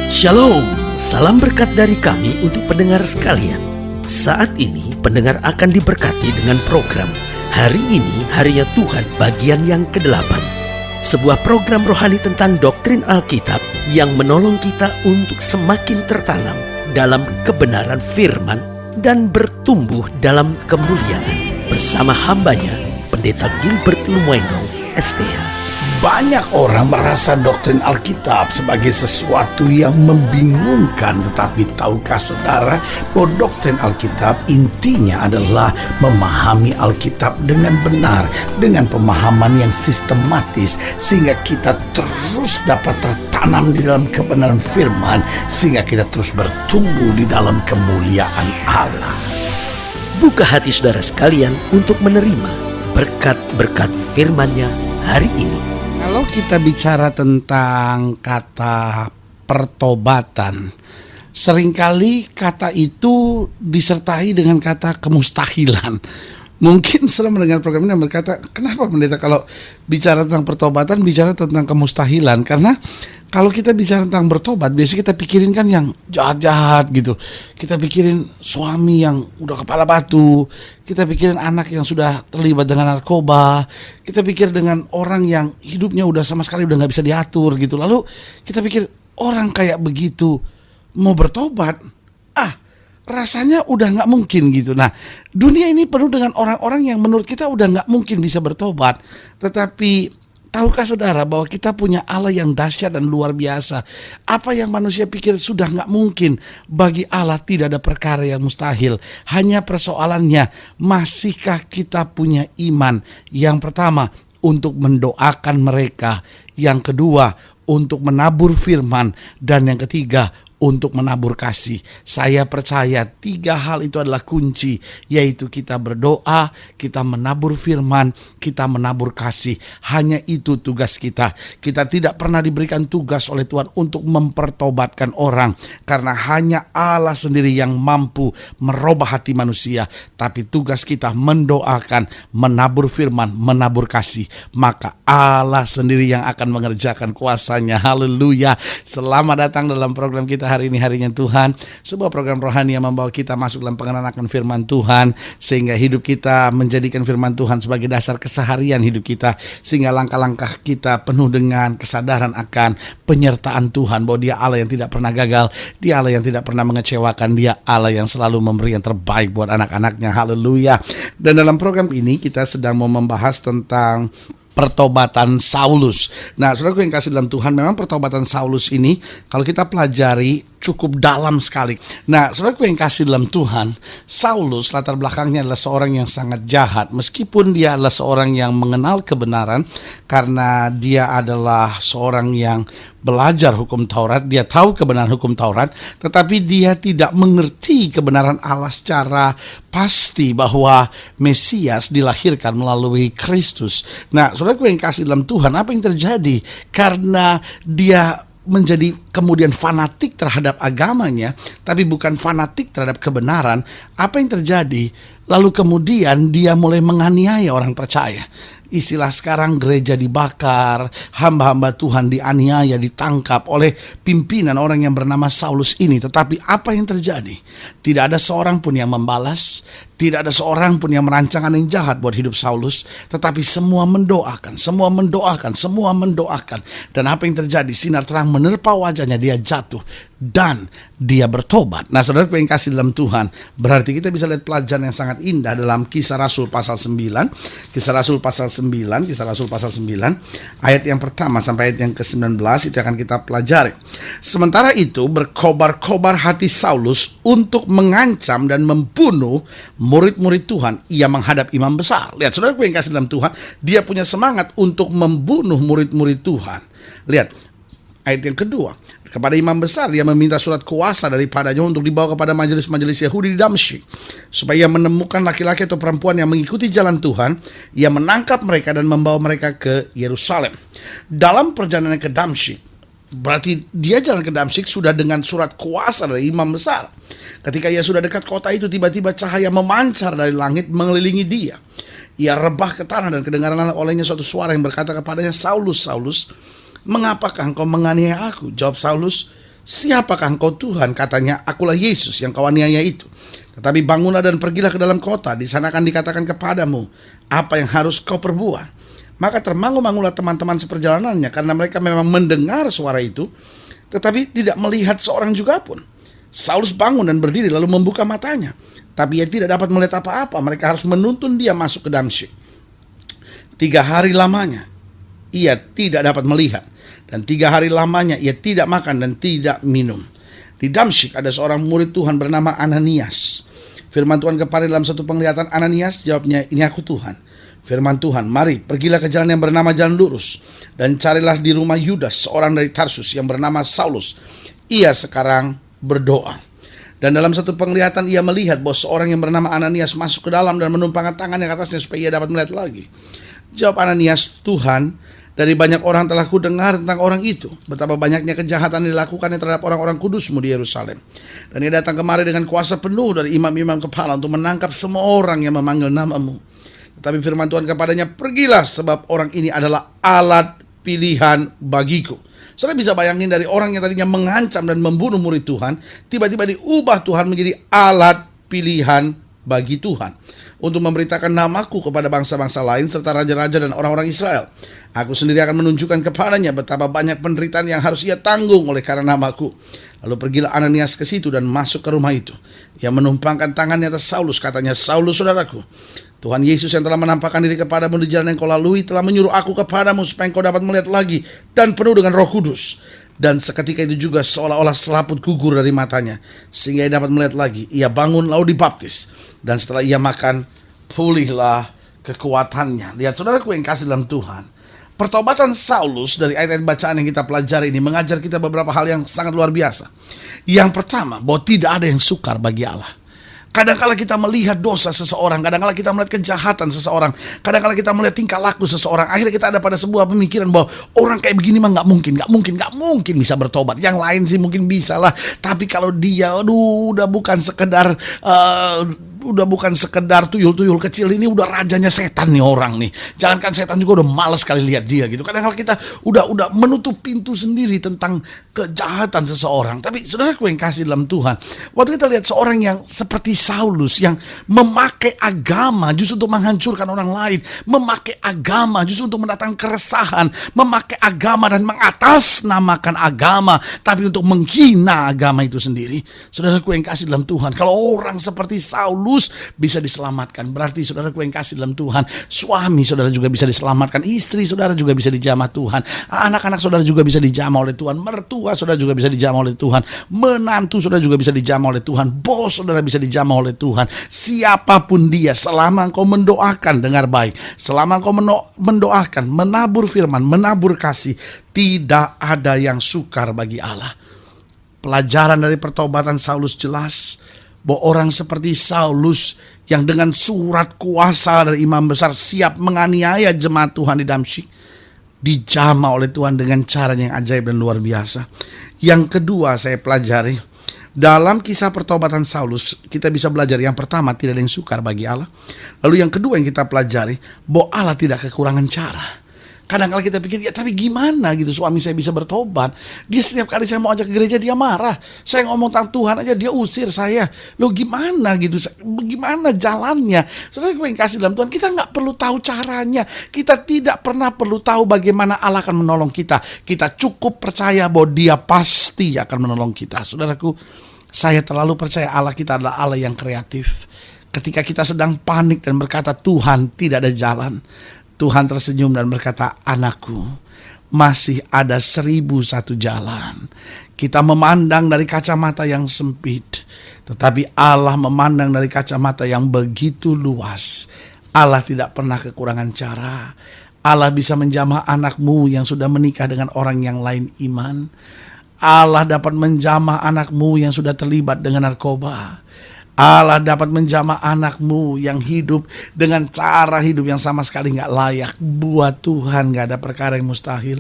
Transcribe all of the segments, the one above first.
Shalom, salam berkat dari kami untuk pendengar sekalian. Saat ini pendengar akan diberkati dengan program Hari Ini Harinya Tuhan bagian yang ke-8. Sebuah program rohani tentang doktrin Alkitab yang menolong kita untuk semakin tertanam dalam kebenaran firman dan bertumbuh dalam kemuliaan. Bersama hambanya, Pendeta Gilbert Lumendo, STH. Banyak orang merasa doktrin Alkitab sebagai sesuatu yang membingungkan. Tetapi tahukah saudara bahwa doktrin Alkitab intinya adalah memahami Alkitab dengan benar, dengan pemahaman yang sistematis, sehingga kita terus dapat tertanam di dalam kebenaran firman, sehingga kita terus bertumbuh di dalam kemuliaan Allah. Buka hati saudara sekalian untuk menerima berkat-berkat firman-Nya hari ini. Kalau kita bicara tentang kata pertobatan, seringkali kata itu disertai dengan kata kemustahilan. Mungkin setelah mendengar program ini berkata, kenapa pendeta kalau bicara tentang pertobatan bicara tentang kemustahilan? Karena kalau kita bicara tentang bertobat, biasanya kita pikirin kan yang jahat-jahat gitu. Kita pikirin suami yang udah kepala batu. Kita pikirin anak yang sudah terlibat dengan narkoba. Kita pikir dengan orang yang hidupnya udah sama sekali udah gak bisa diatur gitu. Lalu kita pikir orang kayak begitu mau bertobat, rasanya udah gak mungkin gitu. Nah, dunia ini penuh dengan orang-orang yang menurut kita udah gak mungkin bisa bertobat. Tetapi tahukah saudara bahwa kita punya Allah yang dahsyat dan luar biasa? Apa yang manusia pikir sudah gak mungkin, bagi Allah tidak ada perkara yang mustahil. Hanya persoalannya, masihkah kita punya iman? Yang pertama, untuk mendoakan mereka. Yang kedua, untuk menabur firman. Dan yang ketiga, untuk menabur kasih. Saya percaya 3 hal itu adalah kunci, yaitu kita berdoa, kita menabur firman, kita menabur kasih. Hanya itu tugas kita. Kita tidak pernah diberikan tugas oleh Tuhan untuk mempertobatkan orang, karena hanya Allah sendiri yang mampu merubah hati manusia. Tapi tugas kita mendoakan, menabur firman, menabur kasih. Maka Allah sendiri yang akan mengerjakan kuasanya. Haleluya. Selamat datang dalam program kita hari ini, Harinya Tuhan, sebuah program rohani yang membawa kita masuk dalam pengenalan akan firman Tuhan, sehingga hidup kita menjadikan firman Tuhan sebagai dasar keseharian hidup kita, sehingga langkah-langkah kita penuh dengan kesadaran akan penyertaan Tuhan, bahwa Dia Allah yang tidak pernah gagal, Dia Allah yang tidak pernah mengecewakan, Dia Allah yang selalu memberi yang terbaik buat anak-anaknya. Haleluya. Dan dalam program ini kita sedang mau membahas tentang pertobatan Saulus. Nah, saudaraku yang kasih dalam Tuhan, memang pertobatan Saulus ini kalau kita pelajari cukup dalam sekali. Nah, saudaraku yang kasih dalam Tuhan, Saulus latar belakangnya adalah seorang yang sangat jahat. Meskipun dia adalah seorang yang mengenal kebenaran, karena dia adalah seorang yang belajar hukum Taurat, dia tahu kebenaran hukum Taurat, tetapi dia tidak mengerti kebenaran Allah secara pasti bahwa Mesias dilahirkan melalui Kristus. Nah, saudaraku yang kasih dalam Tuhan, apa yang terjadi? Karena dia menjadi kemudian fanatik terhadap agamanya, tapi bukan fanatik terhadap kebenaran. Apa yang terjadi? Lalu kemudian dia mulai menganiaya orang percaya. Istilah sekarang, gereja dibakar, hamba-hamba Tuhan dianiaya, ditangkap oleh pimpinan orang yang bernama Saulus ini. Tetapi apa yang terjadi? Tidak ada seorang pun yang membalas, tidak ada seorang pun yang merancangkan yang jahat buat hidup Saulus. Tetapi semua mendoakan, semua mendoakan, semua mendoakan. Dan apa yang terjadi? Sinar terang menerpa wajahnya, dia jatuh dan dia bertobat. Nah, saudara yang kasih dalam Tuhan, berarti kita bisa lihat pelajaran yang sangat indah dalam Kisah Rasul pasal 9. Kisah Rasul pasal 9, Kisah Rasul pasal 9, ayat yang pertama sampai ayat yang ke-19 itu akan kita pelajari. Sementara itu berkobar-kobar hati Saulus untuk mengancam dan membunuh murid-murid Tuhan. Ia menghadap imam besar. Lihat, saudara yang kasih dalam Tuhan, dia punya semangat untuk membunuh murid-murid Tuhan. Lihat ayat yang kedua. Kepada imam besar dia meminta surat kuasa daripadanya untuk dibawa kepada majelis-majelis Yahudi di Damsyik, supaya menemukan laki-laki atau perempuan yang mengikuti jalan Tuhan. Ia menangkap mereka dan membawa mereka ke Yerusalem. Dalam perjalanan ke Damsyik, berarti dia jalan ke Damsyik sudah dengan surat kuasa dari imam besar. Ketika ia sudah dekat kota itu, tiba-tiba cahaya memancar dari langit mengelilingi dia. Ia rebah ke tanah dan kedengaran olehnya suatu suara yang berkata kepadanya, "Saulus, Saulus, "Mengapakah engkau menganiaya aku?" Jawab Saulus, "Siapakah engkau Tuhan?" Katanya, "Akulah Yesus yang kau aniaya itu. Tetapi bangunlah dan pergilah ke dalam kota, di sana akan dikatakan kepadamu apa yang harus kau perbuat." Maka termangu-mangulah teman-teman seperjalanannya, karena mereka memang mendengar suara itu, tetapi tidak melihat seorang juga pun. Saulus bangun dan berdiri lalu membuka matanya, tapi ia tidak dapat melihat apa-apa. Mereka harus menuntun dia masuk ke Damsyik. 3 hari lamanya ia tidak dapat melihat, dan 3 hari lamanya ia tidak makan dan tidak minum. Di Damsyik ada seorang murid Tuhan bernama Ananias. Firman Tuhan kepada dalam satu penglihatan, "Ananias," jawabnya, "Ini aku Tuhan." Firman Tuhan, "Mari, pergilah ke jalan yang bernama Jalan Lurus, dan carilah di rumah Yudas, seorang dari Tarsus yang bernama Saulus. Ia sekarang berdoa." Dan dalam satu penglihatan ia melihat bahwa seorang yang bernama Ananias masuk ke dalam dan menumpangkan tangannya ke atasnya supaya ia dapat melihat lagi. Jawab Ananias, "Tuhan, dari banyak orang telah kudengar tentang orang itu, betapa banyaknya kejahatan yang dilakukannya terhadap orang-orang kudusmu di Yerusalem. Dan ia datang kemari dengan kuasa penuh dari imam-imam kepala untuk menangkap semua orang yang memanggil namamu. Tetapi firman Tuhan kepadanya, pergilah, sebab orang ini adalah alat pilihan bagiku." Saudara bisa bayangin, dari orang yang tadinya mengancam dan membunuh murid Tuhan, tiba-tiba diubah Tuhan menjadi alat pilihan bagi Tuhan untuk memberitakan namaku kepada bangsa-bangsa lain serta raja-raja dan orang-orang Israel. Aku sendiri akan menunjukkan kepadanya betapa banyak penderitaan yang harus ia tanggung oleh karena namaku. Lalu pergilah Ananias ke situ dan masuk ke rumah itu. Ia menumpangkan tangannya atas Saulus, katanya, "Saulus, saudaraku, Tuhan Yesus yang telah menampakkan diri kepadamu di jalan yang kau lalui telah menyuruh aku kepadamu supaya engkau dapat melihat lagi dan penuh dengan Roh Kudus." Dan seketika itu juga seolah-olah selaput gugur dari matanya, sehingga ia dapat melihat lagi. Ia bangun lalu dibaptis, dan setelah ia makan, pulihlah kekuatannya. Lihat saudaraku yang kasih dalam Tuhan, pertobatan Saulus dari ayat-ayat bacaan yang kita pelajari ini mengajar kita beberapa hal yang sangat luar biasa. Yang pertama, bahwa tidak ada yang sukar bagi Allah. Kadang-kala kita melihat dosa seseorang, kadang-kala kita melihat kejahatan seseorang, kadang-kala kita melihat tingkah laku seseorang. Akhirnya kita ada pada sebuah pemikiran bahwa orang kayak begini mah nggak mungkin bisa bertobat. Yang lain sih mungkin bisa lah, tapi kalau dia, udah bukan sekedar tuyul-tuyul kecil, ini udah rajanya setan nih orang nih. Jangankan setan juga udah malas sekali lihat dia gitu. Kadang-kadang kita udah menutup pintu sendiri tentang kejahatan seseorang. Tapi saudaraku yang kasih dalam Tuhan, waktu kita lihat seorang yang seperti Saulus yang memakai agama justru untuk menghancurkan orang lain, memakai agama justru untuk mendatangkan keresahan, memakai agama dan mengatasnamakan agama, tapi untuk menghina agama itu sendiri. Saudaraku yang kasih dalam Tuhan, kalau orang seperti Saulus bisa diselamatkan, berarti saudaraku yang kasih dalam Tuhan, suami saudara juga bisa diselamatkan, istri saudara juga bisa dijamah Tuhan, anak-anak saudara juga bisa dijamah oleh Tuhan, mertua saudara juga bisa dijamah oleh Tuhan, menantu saudara juga bisa dijamah oleh Tuhan, bos saudara bisa dijamah oleh Tuhan. Siapapun dia, selama engkau mendoakan, dengar baik, selama engkau mendoakan, menabur firman, menabur kasih, tidak ada yang sukar bagi Allah. Pelajaran dari pertobatan Saulus jelas bahwa orang seperti Saulus yang dengan surat kuasa dari imam besar siap menganiaya jemaat Tuhan di Damsyik, dijamah oleh Tuhan dengan cara yang ajaib dan luar biasa. Yang kedua saya pelajari, dalam kisah pertobatan Saulus, kita bisa belajar yang pertama, tidak ada yang sukar bagi Allah. Lalu yang kedua yang kita pelajari, bahwa Allah tidak kekurangan cara. Kadang-kadang kita pikir, ya tapi gimana gitu suami saya bisa bertobat? Dia setiap kali saya mau ajak ke gereja dia marah. Saya ngomong tentang Tuhan aja dia usir saya. Loh gimana gitu? Gimana jalannya? Saudara gue yang kasih dalam Tuhan, kita nggak perlu tahu caranya. Kita tidak pernah perlu tahu bagaimana Allah akan menolong kita. Kita cukup percaya bahwa Dia pasti akan menolong kita. Saudaraku, saya terlalu percaya Allah kita adalah Allah yang kreatif. Ketika kita sedang panik dan berkata Tuhan tidak ada jalan, Tuhan tersenyum dan berkata, anakku, masih ada 1001 jalan. Kita memandang dari kacamata yang sempit, tetapi Allah memandang dari kacamata yang begitu luas. Allah tidak pernah kekurangan cara. Allah bisa menjamah anakmu yang sudah menikah dengan orang yang lain iman. Allah dapat menjamah anakmu yang sudah terlibat dengan narkoba. Allah dapat menjamah anakmu yang hidup dengan cara hidup yang sama sekali gak layak. Buat Tuhan gak ada perkara yang mustahil.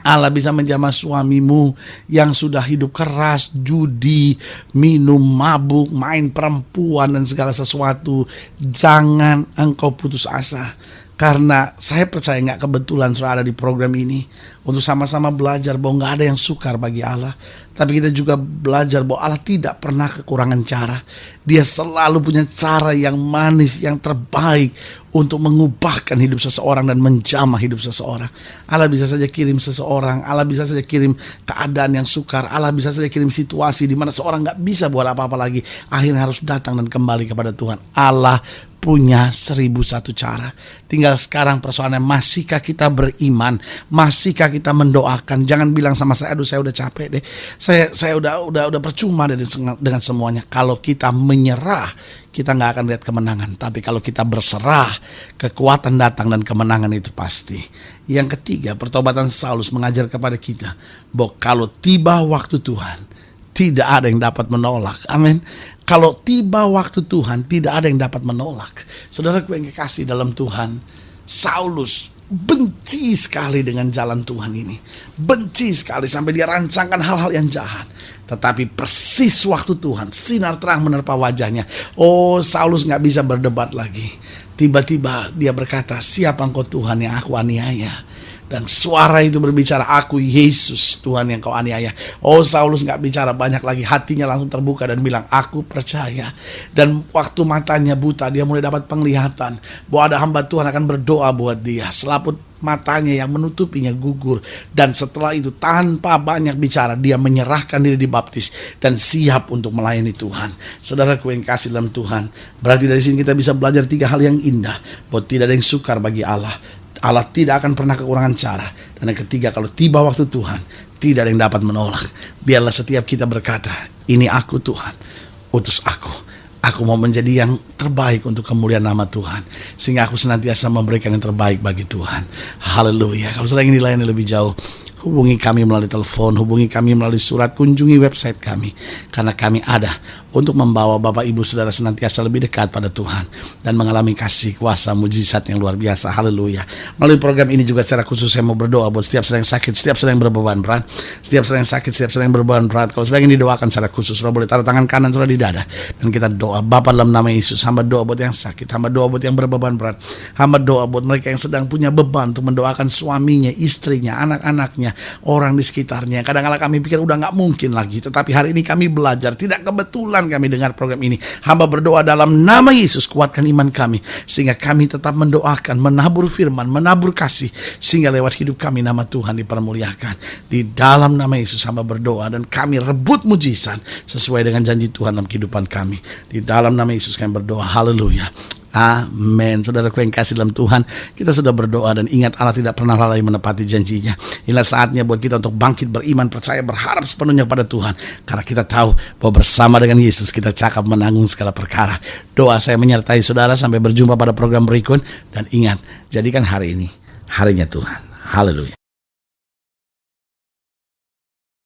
Allah bisa menjamah suamimu yang sudah hidup keras, judi, minum, mabuk, main perempuan dan segala sesuatu. Jangan engkau putus asa. Karena saya percaya nggak kebetulan saudara ada di program ini untuk sama-sama belajar bahwa nggak ada yang sukar bagi Allah. Tapi kita juga belajar bahwa Allah tidak pernah kekurangan cara. Dia selalu punya cara yang manis, yang terbaik untuk mengubahkan hidup seseorang dan menjamah hidup seseorang. Allah bisa saja kirim seseorang, Allah bisa saja kirim keadaan yang sukar, Allah bisa saja kirim situasi di mana seorang nggak bisa buat apa-apa lagi, akhirnya harus datang dan kembali kepada Tuhan. Allah punya 1001 cara. Tinggal sekarang persoalannya, masihkah kita beriman? Masihkah kita mendoakan? Jangan bilang sama saya, aduh saya udah capek deh. Saya udah percuma dengan semuanya. Kalau kita menyerah, kita nggak akan lihat kemenangan. Tapi kalau kita berserah, kekuatan datang dan kemenangan itu pasti. Yang ketiga, pertobatan Saulus mengajar kepada kita bahwa kalau tiba waktu Tuhan, tidak ada yang dapat menolak. Amin. Kalau tiba waktu Tuhan, tidak ada yang dapat menolak. Saudaraku yang kekasih dalam Tuhan, Saulus benci sekali dengan jalan Tuhan ini. Benci sekali sampai dia rancangkan hal-hal yang jahat. Tetapi persis waktu Tuhan, sinar terang menerpa wajahnya. Oh, Saulus gak bisa berdebat lagi. Tiba-tiba dia berkata, siapa engkau Tuhan yang aku aniaya? Dan suara itu berbicara, aku Yesus Tuhan yang kau aniaya. Oh, Saulus gak bicara banyak lagi, hatinya langsung terbuka dan bilang, aku percaya. Dan waktu matanya buta, dia mulai dapat penglihatan bahwa ada hamba Tuhan akan berdoa buat dia. Selaput matanya yang menutupinya gugur. Dan setelah itu tanpa banyak bicara, dia menyerahkan diri dibaptis dan siap untuk melayani Tuhan. Saudaraku yang kasih dalam Tuhan, berarti dari sini kita bisa belajar 3 hal yang indah, bahwa tidak ada yang sukar bagi Allah. Allah tidak akan pernah kekurangan cara. Dan yang ketiga, kalau tiba waktu Tuhan, tidak ada yang dapat menolak. Biarlah setiap kita berkata, ini aku Tuhan, utus aku. Aku mau menjadi yang terbaik untuk kemuliaan nama Tuhan. Sehingga aku senantiasa memberikan yang terbaik bagi Tuhan. Haleluya. Kalau saudara ingin dilayani lebih jauh, hubungi kami melalui telepon, hubungi kami melalui surat, kunjungi website kami. Karena kami ada untuk membawa Bapak Ibu Saudara senantiasa lebih dekat pada Tuhan dan mengalami kasih kuasa mujizat yang luar biasa. Haleluya. Melalui program ini juga secara khusus saya mau berdoa buat setiap saudara yang sakit, setiap saudara yang berbeban berat, setiap saudara yang sakit, setiap saudara yang berbeban berat. Kalau saudara ingin didoakan secara khusus, saudara boleh taruh tangan kanan saudara di dada dan kita doa. Bapa, dalam nama Yesus, hamba doa buat yang sakit, hamba doa buat yang berbeban berat, hamba doa buat mereka yang sedang punya beban untuk mendoakan suaminya, istrinya, anak-anaknya, orang di sekitarnya. Kadang-kadang kami pikir udah gak mungkin lagi, tetapi hari ini kami belajar, tidak kebetulan kami dengar program ini. Hamba berdoa dalam nama Yesus, kuatkan iman kami sehingga kami tetap mendoakan, menabur firman, menabur kasih, sehingga lewat hidup kami nama Tuhan dipermuliakan. Di dalam nama Yesus hamba berdoa dan kami rebut mujizat sesuai dengan janji Tuhan dalam kehidupan kami. Di dalam nama Yesus kami berdoa. Haleluya. Amin. Saudaraku yang kasih dalam Tuhan, kita sudah berdoa dan ingat Allah tidak pernah lalai menepati janjinya. Inilah saatnya buat kita untuk bangkit beriman, percaya, berharap sepenuhnya pada Tuhan. Karena kita tahu bahwa bersama dengan Yesus kita cakap menanggung segala perkara. Doa saya menyertai saudara sampai berjumpa pada program berikut. Dan ingat, jadikan hari ini harinya Tuhan. Haleluya.